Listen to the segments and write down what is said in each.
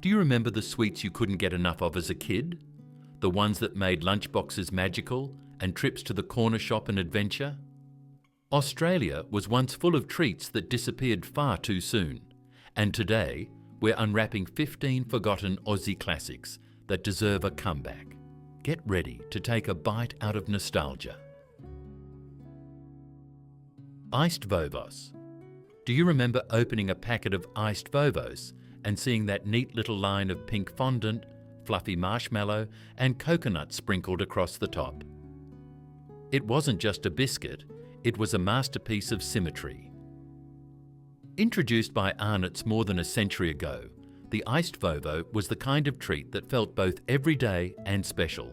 Do you remember the sweets you couldn't get enough of as a kid? The ones that made lunchboxes magical and trips to the corner shop an adventure? Australia was once full of treats that disappeared far too soon, and today we're unwrapping 15 forgotten Aussie classics that deserve a comeback. Get ready to take a bite out of nostalgia. Iced vovos. Do you remember opening a packet of iced vovos and seeing that neat little line of pink fondant, fluffy marshmallow and coconut sprinkled across the top? It wasn't just a biscuit, it was a masterpiece of symmetry. Introduced by Arnott's more than a century ago, the iced vovo was the kind of treat that felt both everyday and special.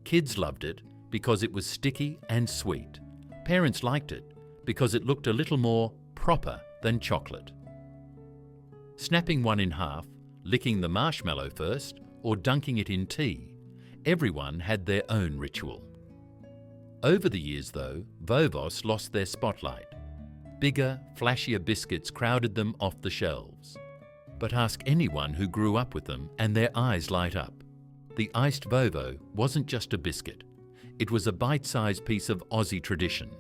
Kids loved it because it was sticky and sweet. Parents liked it because it looked a little more proper than chocolate. Snapping one in half, licking the marshmallow first, or dunking it in tea, everyone had their own ritual. Over the years though, vovos lost their spotlight. Bigger, flashier biscuits crowded them off the shelves. But ask anyone who grew up with them and their eyes light up. The iced vovo wasn't just a biscuit. It was a bite-sized piece of Aussie tradition.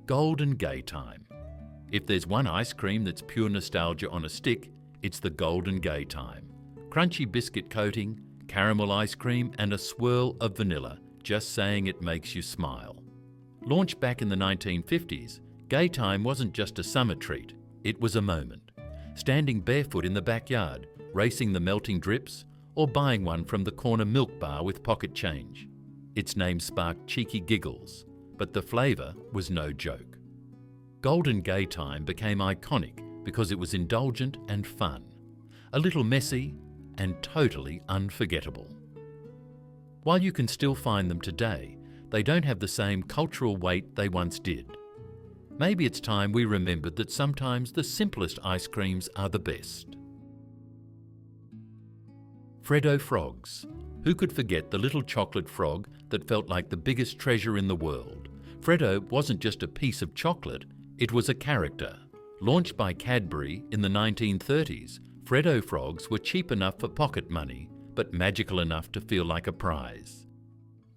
Golden Gay Time. If there's one ice cream that's pure nostalgia on a stick, it's the Golden Gay Time. Crunchy biscuit coating, caramel ice cream and a swirl of vanilla, just saying it makes you smile. Launched back in the 1950s, Gay Time wasn't just a summer treat, it was a moment. Standing barefoot in the backyard, racing the melting drips, or buying one from the corner milk bar with pocket change. Its name sparked cheeky giggles, but the flavour was no joke. Golden Gay Time became iconic because it was indulgent and fun, a little messy and totally unforgettable. While you can still find them today, they don't have the same cultural weight they once did. Maybe it's time we remembered that sometimes the simplest ice creams are the best. Fredo frogs. Who could forget the little chocolate frog that felt like the biggest treasure in the world? Fredo wasn't just a piece of chocolate, it was a character. Launched by Cadbury in the 1930s, Fredo frogs were cheap enough for pocket money, but magical enough to feel like a prize.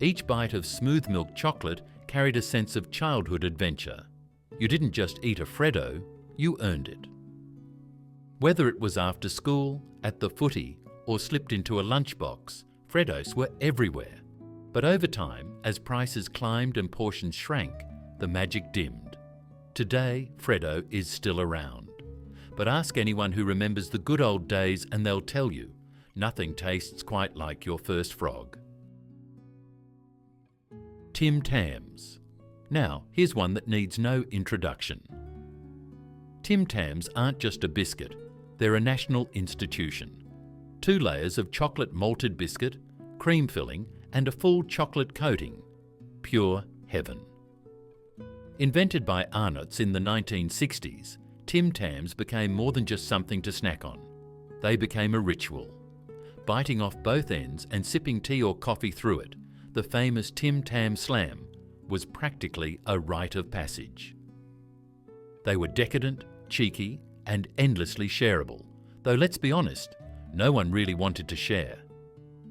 Each bite of smooth milk chocolate carried a sense of childhood adventure. You didn't just eat a Fredo, you earned it. Whether it was after school, at the footy, or slipped into a lunchbox, Fredos were everywhere. But over time, as prices climbed and portions shrank, the magic dimmed. Today, Fredo is still around. But ask anyone who remembers the good old days and they'll tell you, nothing tastes quite like your first frog. Tams. Now, here's one that needs no introduction. Tams aren't just a biscuit, they're a national institution. 2 layers of chocolate malted biscuit, cream filling, and a full chocolate coating. Pure heaven. Invented by Arnott's in the 1960s, Tams became more than just something to snack on. They became a ritual. Biting off both ends and sipping tea or coffee through it, the famous Tim Tam Slam was practically a rite of passage. They were decadent, cheeky, and endlessly shareable, though let's be honest, no one really wanted to share.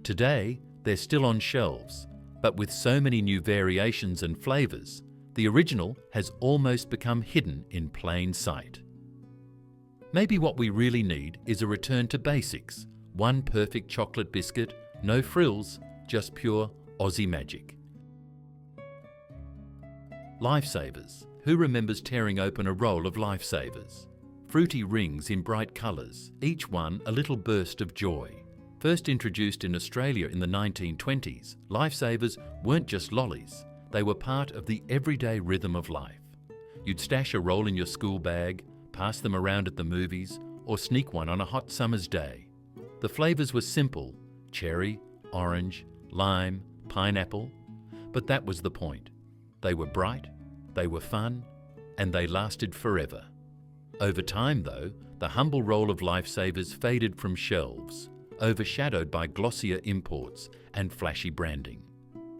Today, they're still on shelves, but with so many new variations and flavours, the original has almost become hidden in plain sight. Maybe what we really need is a return to basics. One perfect chocolate biscuit, no frills, just pure Aussie magic. Lifesavers. Who remembers tearing open a roll of Lifesavers? Fruity rings in bright colours, each one a little burst of joy. First introduced in Australia in the 1920s, Lifesavers weren't just lollies, they were part of the everyday rhythm of life. You'd stash a roll in your school bag, pass them around at the movies, or sneak one on a hot summer's day. The flavours were simple, cherry, orange, lime, pineapple, but that was the point. They were bright, they were fun, and they lasted forever. Over time though, the humble roll of Lifesavers faded from shelves, overshadowed by glossier imports and flashy branding.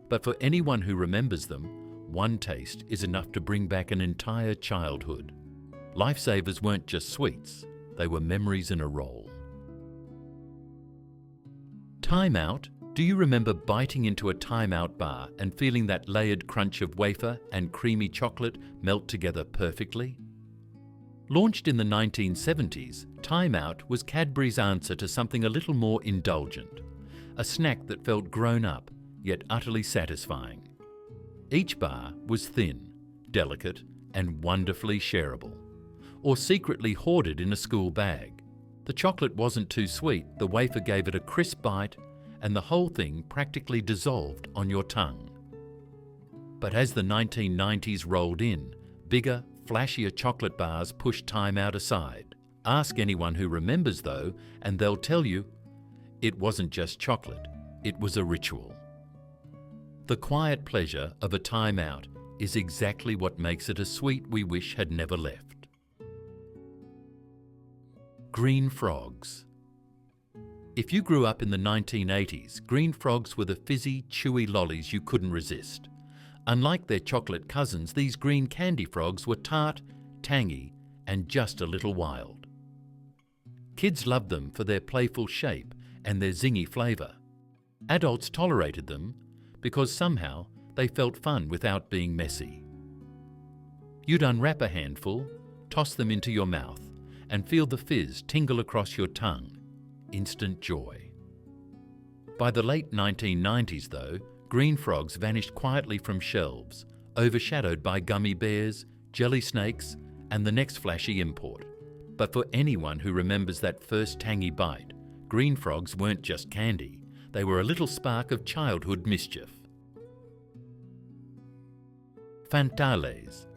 But for anyone who remembers them, one taste is enough to bring back an entire childhood. Lifesavers weren't just sweets, They were memories in a roll. Timeout. Do you remember biting into a Timeout bar and feeling that layered crunch of wafer and creamy chocolate melt together perfectly? Launched in the 1970s, Timeout was Cadbury's answer to something a little more indulgent, a snack that felt grown up, yet utterly satisfying. Each bar was thin, delicate, and wonderfully shareable, or secretly hoarded in a school bag. The chocolate wasn't too sweet, the wafer gave it a crisp bite, and the whole thing practically dissolved on your tongue. But as the 1990s rolled in, bigger, flashier chocolate bars pushed Timeout aside. Ask anyone who remembers though, and they'll tell you, it wasn't just chocolate, it was a ritual. The quiet pleasure of a Timeout is exactly what makes it a sweet we wish had never left. Green frogs. If you grew up in the 1980s, green frogs were the fizzy, chewy lollies you couldn't resist. Unlike their chocolate cousins, these green candy frogs were tart, tangy, and just a little wild. Kids loved them for their playful shape and their zingy flavour. Adults tolerated them because somehow they felt fun without being messy. You'd unwrap a handful, toss them into your mouth, and feel the fizz tingle across your tongue. Instant joy. By the late 1990s though, green frogs vanished quietly from shelves, overshadowed by gummy bears, jelly snakes, and the next flashy import. But for anyone who remembers that first tangy bite, green frogs weren't just candy, they were a little spark of childhood mischief. Fantales.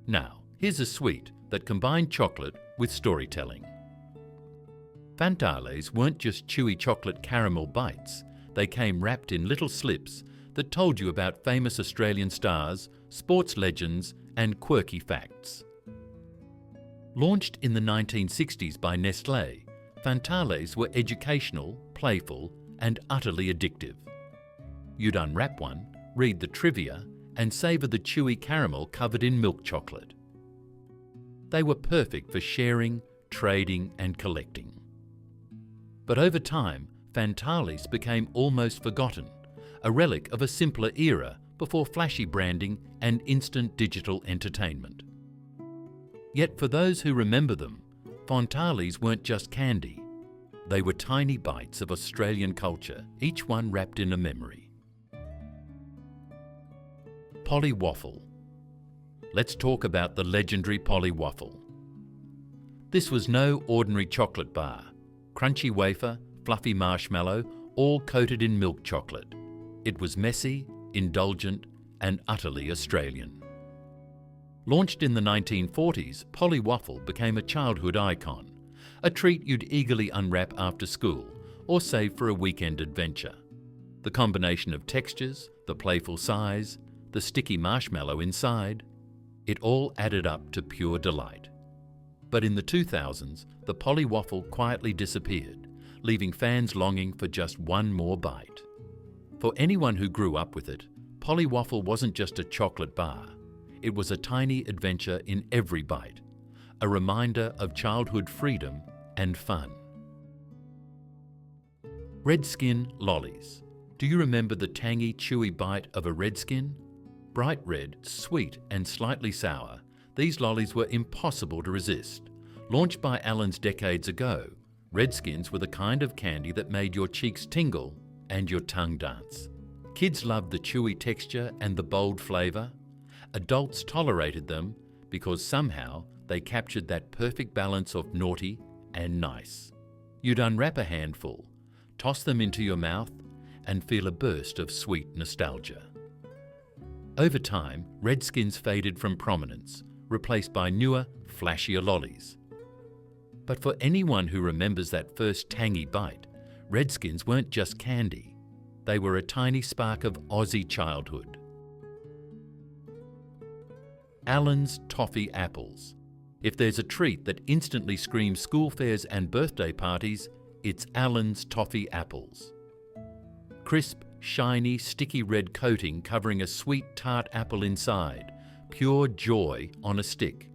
Now, here's a sweet that combined chocolate with storytelling. Fantales weren't just chewy chocolate caramel bites, they came wrapped in little slips that told you about famous Australian stars, sports legends, and quirky facts. Launched in the 1960s by Nestlé, Fantales were educational, playful, and utterly addictive. You'd unwrap one, read the trivia, and savour the chewy caramel covered in milk chocolate. They were perfect for sharing, trading, and collecting. But over time, Fantales became almost forgotten, a relic of a simpler era before flashy branding and instant digital entertainment. Yet for those who remember them, Fantales weren't just candy. They were tiny bites of Australian culture, each one wrapped in a memory. Pollywaffle. Let's talk about the legendary Pollywaffle. This was no ordinary chocolate bar. Crunchy wafer, fluffy marshmallow, all coated in milk chocolate. It was messy, indulgent, and utterly Australian. Launched in the 1940s, Pollywaffle became a childhood icon, a treat you'd eagerly unwrap after school or save for a weekend adventure. The combination of textures, the playful size, the sticky marshmallow inside, it all added up to pure delight. But in the 2000s, the Pollywaffle quietly disappeared, leaving fans longing for just one more bite. For anyone who grew up with it, Pollywaffle wasn't just a chocolate bar. It was a tiny adventure in every bite, a reminder of childhood freedom and fun. Redskin lollies. Do you remember the tangy, chewy bite of a Redskin? Bright red, sweet and slightly sour, these lollies were impossible to resist. Launched by Allen's decades ago, Redskins were the kind of candy that made your cheeks tingle and your tongue dance. Kids loved the chewy texture and the bold flavour. Adults tolerated them because somehow they captured that perfect balance of naughty and nice. You'd unwrap a handful, toss them into your mouth, and feel a burst of sweet nostalgia. Over time, Redskins faded from prominence, replaced by newer, flashier lollies. But for anyone who remembers that first tangy bite, Redskins weren't just candy. They were a tiny spark of Aussie childhood. Allen's Toffee apples. If there's a treat that instantly screams school fairs and birthday parties, it's Allen's Toffee apples. Crisp, shiny, sticky red coating covering a sweet tart apple inside. Pure joy on a stick.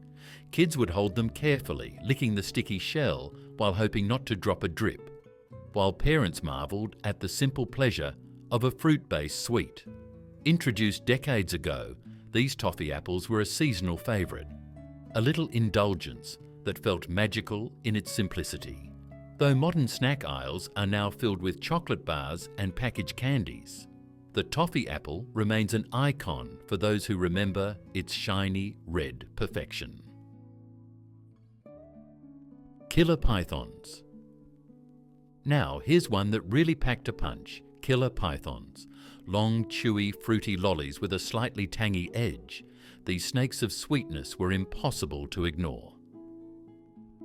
Kids would hold them carefully, licking the sticky shell while hoping not to drop a drip, while parents marvelled at the simple pleasure of a fruit-based sweet. Introduced decades ago, these toffee apples were a seasonal favourite, a little indulgence that felt magical in its simplicity. Though modern snack aisles are now filled with chocolate bars and packaged candies, the toffee apple remains an icon for those who remember its shiny red perfection. Killer pythons. Now here's one that really packed a punch. Killer pythons. Long, chewy, fruity lollies with a slightly tangy edge. These snakes of sweetness were impossible to ignore.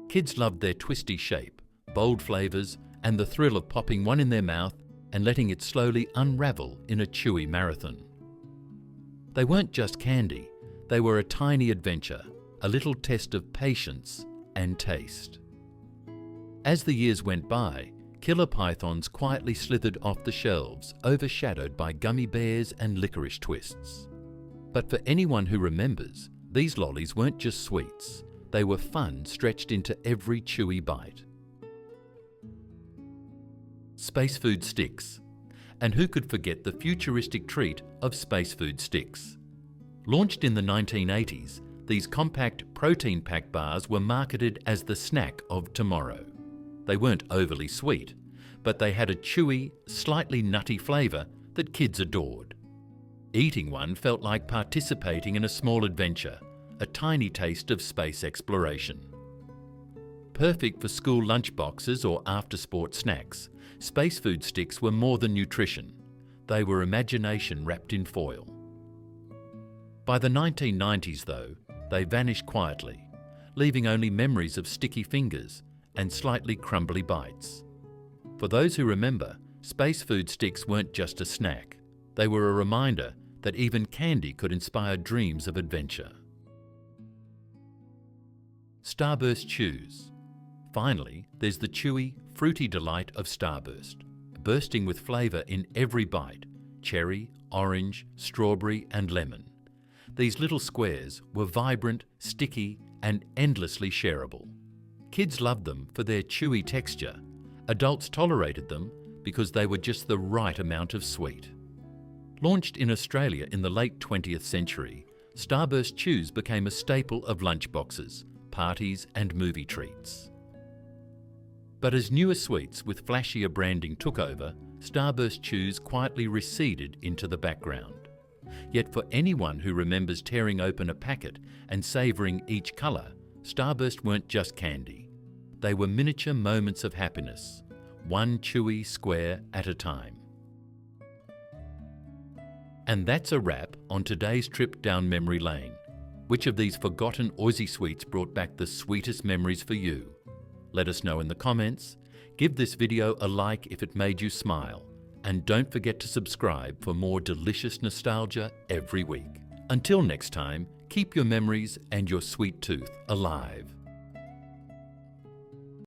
Kids loved their twisty shape, bold flavours, and the thrill of popping one in their mouth and letting it slowly unravel in a chewy marathon. They weren't just candy, they were a tiny adventure, a little test of patience and taste. As the years went by, killer pythons quietly slithered off the shelves, overshadowed by gummy bears and licorice twists. But for anyone who remembers, these lollies weren't just sweets, they were fun stretched into every chewy bite. Space food sticks. And who could forget the futuristic treat of space food sticks? Launched in the 1980s, these compact protein-packed bars were marketed as the snack of tomorrow. They weren't overly sweet, but they had a chewy, slightly nutty flavour that kids adored. Eating one felt like participating in a small adventure, a tiny taste of space exploration. Perfect for school lunchboxes or after-sport snacks, space food sticks were more than nutrition. They were imagination wrapped in foil. By the 1990s, though, they vanished quietly, leaving only memories of sticky fingers and slightly crumbly bites. For those who remember, space food sticks weren't just a snack. They were a reminder that even candy could inspire dreams of adventure. Starburst chews. Finally, there's the chewy, fruity delight of Starburst, bursting with flavour in every bite: cherry, orange, strawberry and lemon. These little squares were vibrant, sticky and endlessly shareable. Kids loved them for their chewy texture. Adults tolerated them because they were just the right amount of sweet. Launched in Australia in the late 20th century, Starburst chews became a staple of lunchboxes, parties and movie treats. But as newer sweets with flashier branding took over, Starburst chews quietly receded into the background. Yet for anyone who remembers tearing open a packet and savouring each colour, Starburst weren't just candy. They were miniature moments of happiness, one chewy square at a time. And that's a wrap on today's trip down memory lane. Which of these forgotten Aussie sweets brought back the sweetest memories for you? Let us know in the comments. Give this video a like if it made you smile. And don't forget to subscribe for more delicious nostalgia every week. Until next time, keep your memories and your sweet tooth alive.